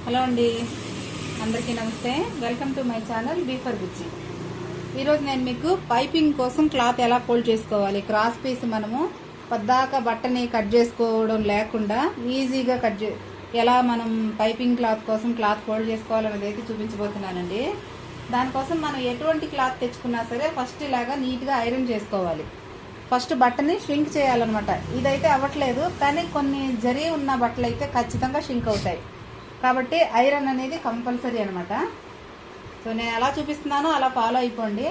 Hello అండి, అందరికీ నమస్తే. Welcome to my channel B for Bujji. ఈరోజు నేను మీకు పైపింగ్ కోసం క్లాత్ ఎలా ఫోల్డ్ చేసుకోవాలి, క్రాస్ పీస్ మనము పద్దాక బట్టని కట్ చేసుకోవడం లేకుండా ఈజీగా ఎలా మనం పైపింగ్ క్లాత్ కోసం క్లాత్ ఫోల్డ్ చేసుకోవాలనేది అయితే చూపించబోతున్నానండి. దానికోసం మనం ఎటువంటి క్లాత్ తెచ్చుకున్నా సరే ఫస్ట్ ఇలాగా నీట్గా ఐరన్ చేసుకోవాలి. ఫస్ట్ బట్టని షింక్ చేయాలన్నమాట. ఇదైతే అవ్వట్లేదు, కానీ కొన్ని జరీ ఉన్న బట్టలు అయితే ఖచ్చితంగా షింక్ అవుతాయి. కాబట్టి ఐరన్ అనేది కంపల్సరీ అనమాట. సో నేను ఎలా చూపిస్తున్నానో అలా ఫాలో అయిపోండి.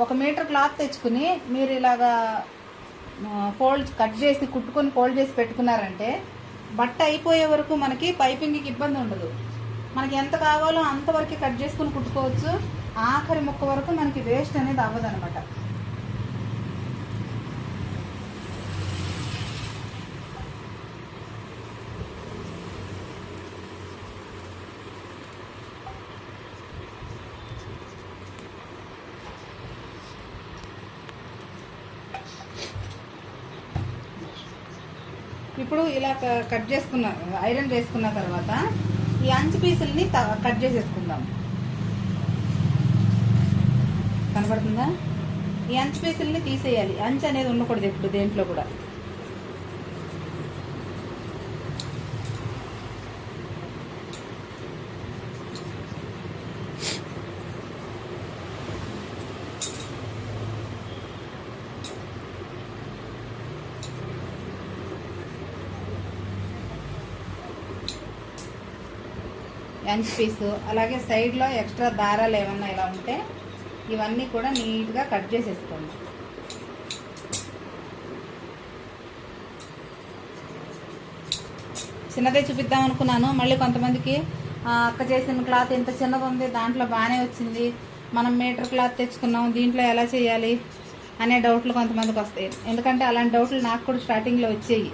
1 మీటర్ క్లాత్ తెచ్చుకుని మీరు ఇలాగా కట్ చేసి కుట్టుకొని ఫోల్డ్ చేసి పెట్టుకున్నారంటే బట్ట అయిపోయే వరకు మనకి పైపింగ్కి ఇబ్బంది ఉండదు. మనకి ఎంత కావాలో అంతవరకు కట్ చేసుకుని కుట్టుకోవచ్చు. ఆఖరి ముక్క వరకు మనకి వేస్ట్ అనేది అవ్వదు అనమాట. ఇప్పుడు ఇలా ఐరన్ చేసుకున్న తర్వాత ఈ అంచు పీసుల్ని కట్ చేసేసుకుందాం. కనబడుతుందా? ఈ అంచు పీసుల్ని తీసేయాలి. అంచు అనేది ఉండకూడదు ఎప్పుడు దేంట్లో కూడా. అంచు పీసు అలాగే సైడ్లో ఎక్స్ట్రా దారాలు ఏమన్నా ఇలా ఉంటే ఇవన్నీ కూడా నీట్గా కట్ చేసేసుకోండి. చిన్నదే చూపిద్దాం అనుకున్నాను. మళ్ళీ కొంతమందికి అక్క చేసిన క్లాత్ ఎంత చిన్నగా ఉంది, దాంట్లో బాగానే వచ్చింది, మనం మీటర్ క్లాత్ తెచ్చుకున్నాం, దీంట్లో ఎలా చేయాలి అనే డౌట్లు కొంతమందికి వస్తాయి. ఎందుకంటే అలాంటి డౌట్లు నాకు కూడా స్టార్టింగ్లో వచ్చాయి.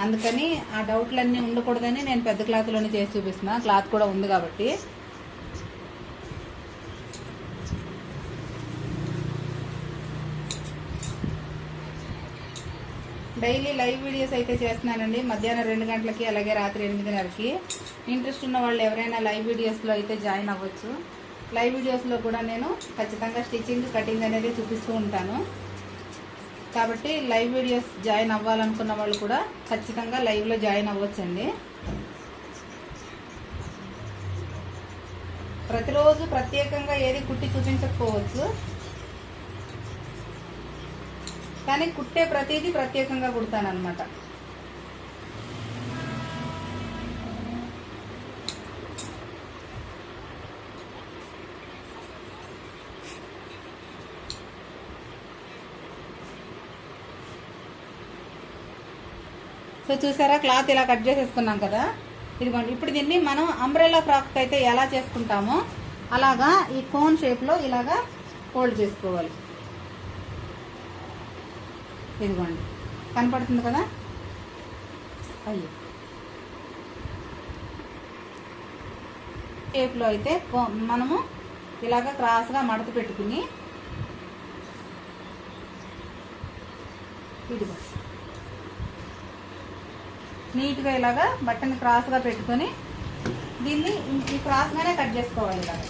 అందుకని ఆ డౌట్లన్నీ ఉండకూడదని నేను పెద్ద క్లాత్లోనే చేసి చూపిస్తున్నా. క్లాత్ కూడా ఉంది కాబట్టి. డైలీ లైవ్ వీడియోస్ అయితే చేస్తున్నానండి. మధ్యాహ్నం 2 గంటలకి అలాగే రాత్రి 8:30కి. ఇంట్రెస్ట్ ఉన్న వాళ్ళు ఎవరైనా లైవ్ వీడియోస్లో అయితే జాయిన్ అవ్వచ్చు. లైవ్ వీడియోస్లో కూడా నేను ఖచ్చితంగా స్టిచ్చింగ్ కటింగ్ అనేది చూపిస్తూ ఉంటాను. కాబట్టి లైవ్ వీడియోస్ జాయిన్ అవ్వాలనుకున్న వాళ్ళు కూడా ఖచ్చితంగా లైవ్లో జాయిన్ అవ్వచ్చండి. ప్రతిరోజు ప్రత్యేకంగా ఏది కుట్టి చూపించకపోవచ్చు, కానీ కుట్టే ప్రతిదీ ప్రత్యేకంగా కుడతానన్నమాట. సో చూసారా, క్లాత్ ఇలా కట్ చేసేసుకున్నాం కదా. ఇదిగోండి, ఇప్పుడు దీన్ని మనం అంబ్రెల్లా ఫ్రాక్ అయితే ఎలా చేసుకుంటామో అలాగా ఈ కోన్ షేప్లో ఇలాగా ఫోల్డ్ చేసుకోవాలి. ఇదిగోండి, కనపడుతుంది కదా. అయ్యో, షేప్లో అయితే మనము ఇలాగా క్రాస్గా మడత పెట్టుకుని ఇదిగో నీట్గా ఇలాగా బట్టని క్రాస్గా పెట్టుకొని దీన్ని ఈ క్రాస్గానే కట్ చేసుకోవాలి. ఇలాగా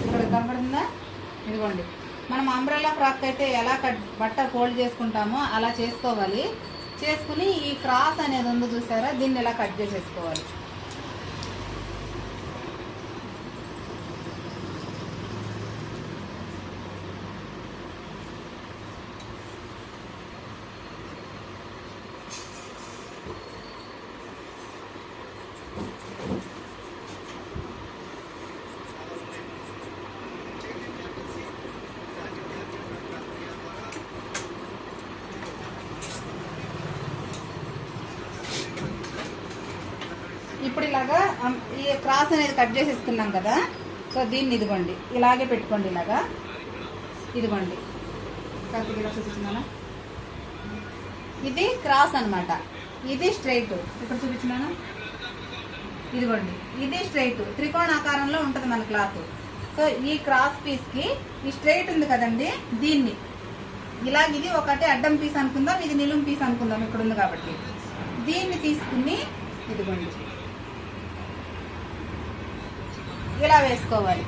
ఇక్కడ కనపడుతుందా? ఇదిగోండి, మనం అంబ్రెల్లా ఫ్రాక్ అయితే ఎలా బట్ట ఫోల్డ్ చేసుకుంటామో అలా చేసుకోవాలి. చేసుకుని ఈ క్రాస్ అనేది ఉంది చూసారా, దీన్ని ఇలా కట్ చేసేసుకోవాలి. ఇప్పుడు ఇలాగా ఈ క్రాస్ అనేది కట్ చేసేసుకున్నాం కదా. సో దీన్ని ఇదిగోండి ఇలాగే పెట్టుకోండి. ఇలాగా ఇదిగోండి, కాకపోతే ఇలా చూపిస్తున్నానా, ఇది క్రాస్ అనమాట, ఇది స్ట్రైట్. ఇక్కడ చూపించినాను, ఇదిగోండి ఇది స్ట్రైట్ త్రికోణాకారంలో ఉంటుంది మన క్లాత్. సో ఈ క్రాస్ పీస్ కి ఈ స్ట్రైట్ ఉంది కదండి, దీన్ని ఇలాగ ఇది ఒకటి అడ్డం పీస్ అనుకుందాం, ఇది నిలుం పీస్ అనుకుందాం, ఇక్కడ ఉంది కాబట్టి దీన్ని తీసుకుని ఇదిగోండి ఇలా వేసుకోవాలి.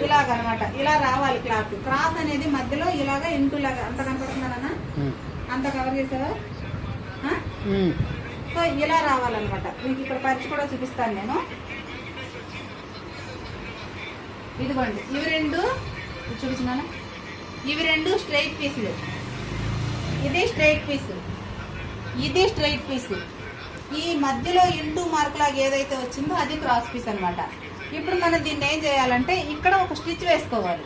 ఇలాగనమాట ఇలా రావాలి క్లాత్. క్రాస్ అనేది మధ్యలో ఇలాగా ఇంటులాగా అంత కనపడుతున్నానా, అంత కవర్ చేసావా? సో ఇలా రావాలన్నమాట. మీకు ఇక్కడ పరిచి కూడా చూపిస్తాను నేను. ఇదిగోండి ఇవి రెండు చూపించినాను, ఇవి రెండు స్ట్రైట్ పీసులు. ఇది స్ట్రైట్ పీసు, ఇది స్ట్రైట్ పీసు. ఈ మధ్యలో ఇంటూ మార్క్ లాగా ఏదైతే వచ్చిందో అది క్రాస్ పీస్ అనమాట. ఇప్పుడు మనం దీన్ని ఏం చేయాలంటే ఇక్కడ ఒక స్టిచ్ వేసుకోవాలి,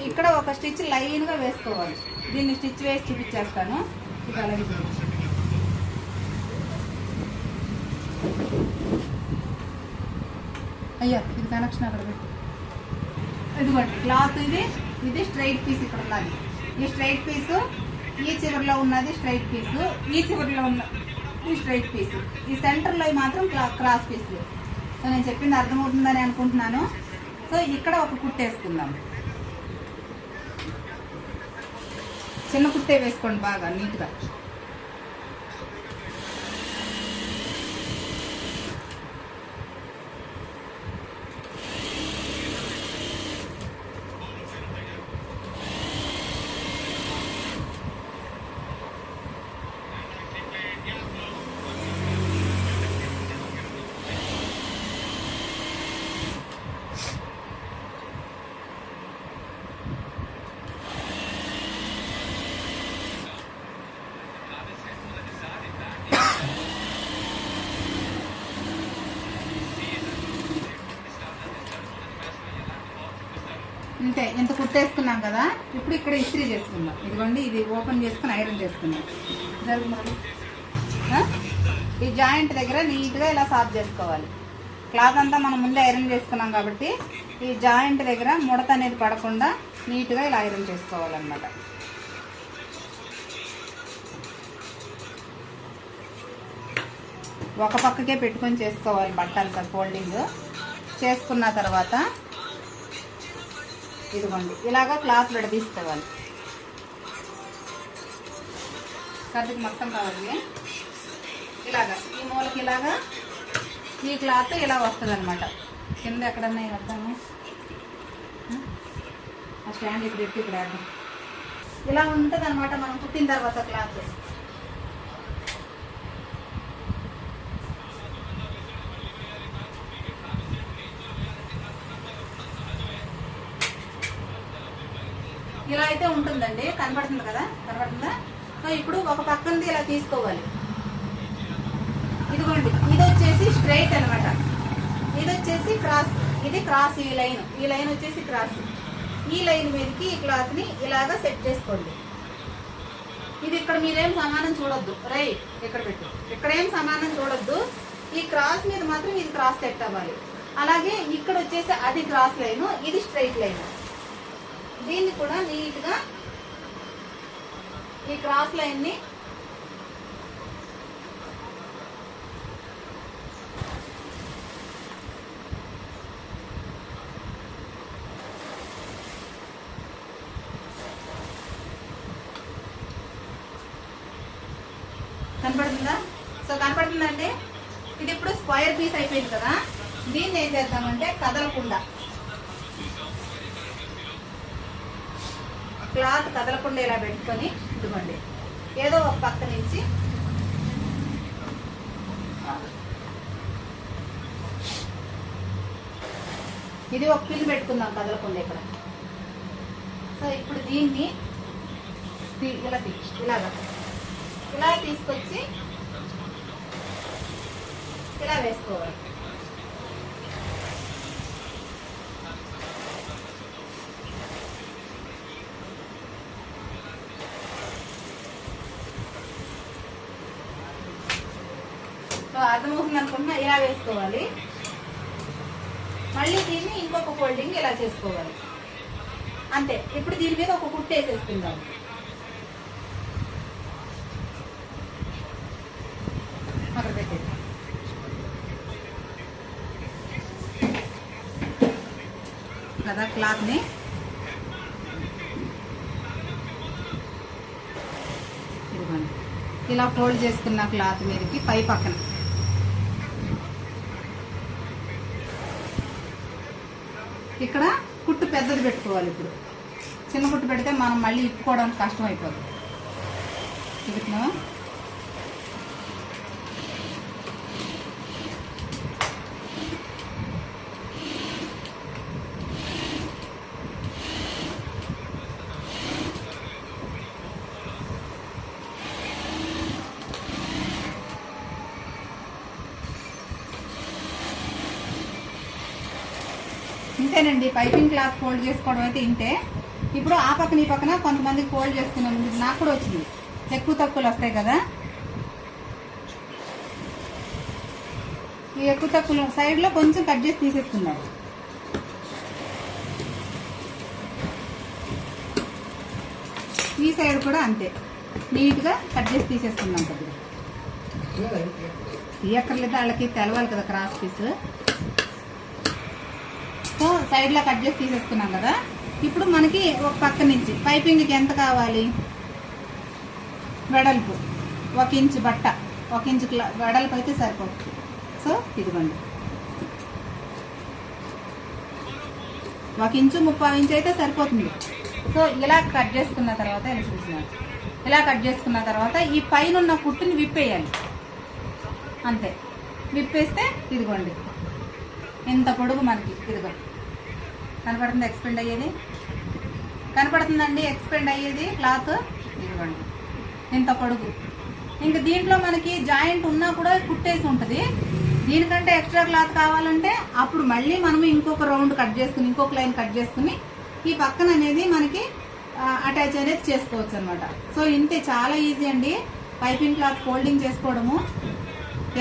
ఇక్కడ ఒక స్టిచ్ లైన్ గా వేసుకోవాలి. దీన్ని స్టిచ్ వేసి చూపించేస్తాను. ఇది అలాగే చూపించు. అయ్యా ఇది కనెక్షన్ అక్కడ పెట్టి. ఇదిగోండి క్లాత్ ఇది, ఇది స్ట్రైట్ పీస్. ఇక్కడ ఉన్నది ఈ స్ట్రైట్ పీసు, ఈ చివరిలో ఉన్నది స్ట్రైట్ పీసు, ఈ చివరిలో ఉన్న ఈ స్ట్రైట్ పీసు, ఈ సెంటర్లో మాత్రం క్రాస్ పీసు. సో నేను చెప్పింది అర్థమవుతుందని అనుకుంటున్నాను. సో ఇక్కడ ఒక కుట్టేసుకుందాం. చిన్న కుట్టే వేసుకోండి బాగా నీట్గా. ఇంతే, ఇంత కుట్టేసుకున్నాం కదా. ఇప్పుడు ఇక్కడ ఇస్త్రీ చేసుకుందాం. ఇదిగోండి ఇది ఓపెన్ చేసుకుని ఐరన్ చేసుకుందాం. ఈ జాయింట్ దగ్గర నీట్గా ఇలా సాఫ్ చేసుకోవాలి. క్లాత్ అంతా మనం ముందే ఐరన్ చేసుకున్నాం కాబట్టి ఈ జాయింట్ దగ్గర ముడత అనేది పడకుండా నీట్గా ఇలా ఐరన్ చేసుకోవాలన్నమాట. ఒక పక్కకే పెట్టుకొని చేసుకోవాలి బట్ట అంతా ఫోల్డింగ్ చేసుకున్న తర్వాత ఇదిగోండి ఇలాగా క్లాత్ విడదీసుకోవాలి. కర్రకి మొత్తం కావాలి. ఇలాగా ఈ మూలకి ఇలాగా ఈ క్లాత్ ఇలా వస్తుంది అనమాట. కింద ఎక్కడన్నా వేద్దాము, ఆ స్టాండ్ ఇప్పుడు ఎట్టి ఇక్కడ వేద్దాం. ఇలా ఉంటుంది అనమాట మనం కుట్టిన తర్వాత క్లాత్. ఇలా అయితే ఉంటుందండి. కనబడుతుంది కదా, కనబడుతుందా? సో ఇప్పుడు ఒక పక్కనది ఇలా తీసుకోవాలి. ఇదిగోండి ఇది వచ్చేసి స్ట్రైట్ అనమాట, ఇది వచ్చేసి క్రాస్. ఇది క్రాస్, ఈ లైన్ వచ్చేసి క్రాస్. ఈ లైన్ మీదకి ఈ క్లాత్ని ఇలాగా సెట్ చేసుకోండి. ఇది ఇక్కడ మీరేం సమానం చూడొద్దు, రైట్ ఇక్కడ పెట్టు. ఇక్కడేం సమానం చూడొద్దు. ఈ క్రాస్ మీద మాత్రం ఇది క్రాస్ సెట్ అవ్వాలి. అలాగే ఇక్కడ వచ్చేసి అది క్రాస్ లైన్, ఇది స్ట్రైట్ లైన్. దీన్ని కూడా నీట్గా ఈ క్రాస్ లైన్ని కనపడుతుందా? సో కనపడుతుందండి. ఇది ఇప్పుడు స్క్వేర్ పీస్ అయిపోయింది కదా. దీన్ని ఏం చేద్దామంటే కదలకుండా, క్లాత్ కదలకుండా ఇలా పెట్టుకొని ఇదిగోండి ఏదో ఒక పక్క నుంచి ఇది ఒక పిన్ పెట్టుకుందాం కదలకుండా ఇక్కడ. సో ఇప్పుడు దీన్ని ఇలా తీసుకొచ్చి ఇలా వేసుకోవాలి. సో అర్థమవుతుంది అనుకుంటున్నా, ఇలా వేసుకోవాలి. మళ్ళీ దీన్ని ఇంకొక ఫోల్డింగ్ ఇలా చేసుకోవాలి. అంతే. ఇప్పుడు దీని మీద ఒక కుట్టు వేసేసుకుందాం. అక్కడ పెట్టేది కదా క్లాత్ని. ఇదిగోండి ఇలా ఫోల్డ్ చేసుకున్న క్లాత్ మీదకి పై పక్కన ఇక్కడ కుట్టు పెద్దది పెట్టుకోవాలి. ఇప్పుడు చిన్న కుట్టు పెడితే మనం మళ్ళీ ఇప్పుకోవడానికి కష్టం అయిపోతుంది. చూపిస్తున్నా ఇంతేనండి. పైపింగ్ క్లాత్ ఫోల్డ్ చేసుకోవడం అయితే ఇంతే. ఇప్పుడు ఆ పక్కన ఈ పక్కన కొంతమందికి ఫోల్డ్ చేసుకున్నాను, నాకు కూడా వచ్చింది. ఎక్కువ తక్కువలు వస్తాయి కదా, ఈ ఎక్కువ తక్కువ సైడ్లో కొంచెం కట్ చేసి తీసేసుకున్నారు. ఈ సైడ్ కూడా అంతే నీట్గా కట్ చేసి తీసేసుకున్నాం కదా. తీయక్కర్లేదు, వాళ్ళకి తెలవాలి కదా క్రాస్ పీస్. సో సైడ్లో కట్ చేసి తీసేసుకున్నాం కదా. ఇప్పుడు మనకి ఒక పక్క నుంచి పైపింగ్కి ఎంత కావాలి, వెడల్పు 1 ఇంచు బట్ట, 1 ఇంచు వెడల్పు అయితే సరిపోతుంది. సో ఇదిగోండి 1 ఇంచు 3/4 ఇంచు అయితే సరిపోతుంది. సో ఇలా కట్ చేసుకున్న తర్వాత ఇలా చూసినాను, ఇలా కట్ చేసుకున్న తర్వాత ఈ పైన ఉన్న కుట్టుని విప్పేయాలి అంతే. విప్పేస్తే ఇదిగోండి ఇంత పొడుగు మనకి ఇదిగోండి కనపడుతుంది. ఎక్స్పెండ్ అయ్యేది కనపడుతుందండి, ఎక్స్పెండ్ అయ్యేది క్లాత్ ఇదిగోండి ఇంత పొడుగు. ఇంకా దీంట్లో మనకి జాయింట్ ఉన్నా కూడా కుట్టేసి ఉంటుంది. దీనికంటే ఎక్స్ట్రా క్లాత్ కావాలంటే అప్పుడు మళ్ళీ మనం ఇంకొక రౌండ్ కట్ చేసుకుని ఇంకొక లైన్ కట్ చేసుకుని ఈ పక్కన అనేది మనకి అటాచ్ అనేది చేసుకోవచ్చు అనమాట. సో ఇంతే, చాలా ఈజీ అండి పైపింగ్ క్లాత్ ఫోల్డింగ్ చేసుకోవడము.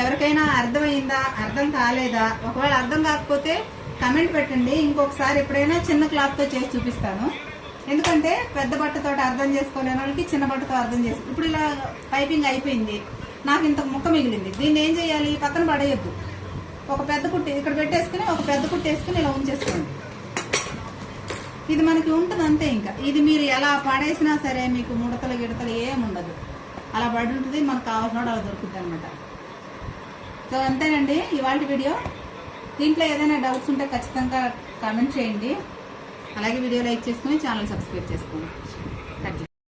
ఎవరికైనా అర్థమైందా, అర్థం కాలేదా, ఒకవేళ అర్థం కాకపోతే కమెంట్ పెట్టండి. ఇంకొకసారి ఎప్పుడైనా చిన్న క్లాత్తో చేసి చూపిస్తాను. ఎందుకంటే పెద్ద బట్టతో అర్థం చేసుకోలేని వాళ్ళకి చిన్న బట్టతో అర్థం చేసుకో. ఇప్పుడు ఇలా పైపింగ్ అయిపోయింది, నాకు ఇంత ముక్క మిగిలింది. దీన్ని ఏం చేయాలి, పక్కన పడేయద్దు. ఒక పెద్ద కుట్టి ఇక్కడ పెట్టేసుకుని ఒక పెద్ద కుట్టి వేసుకుని ఇలా ఉంచేసుకోండి. ఇది మనకి ఉంటుంది అంతే. ఇంకా ఇది మీరు ఎలా పడేసినా సరే మీకు ముడతలు గిడతలు ఏముండదు, అలా పడి ఉంటుంది. మనకు కావాల్సిన అలా దొరుకుతుంది అనమాట. సో అంతేనండి ఇవాళ వీడియో. దీంట్లో ఏదైనా డౌట్స్ ఉంటే ఖచ్చితంగా కామెంట్ చేయండి. అలాగే వీడియో లైక్ చేసుకుని ఛానల్ సబ్స్క్రైబ్ చేసుకోండి.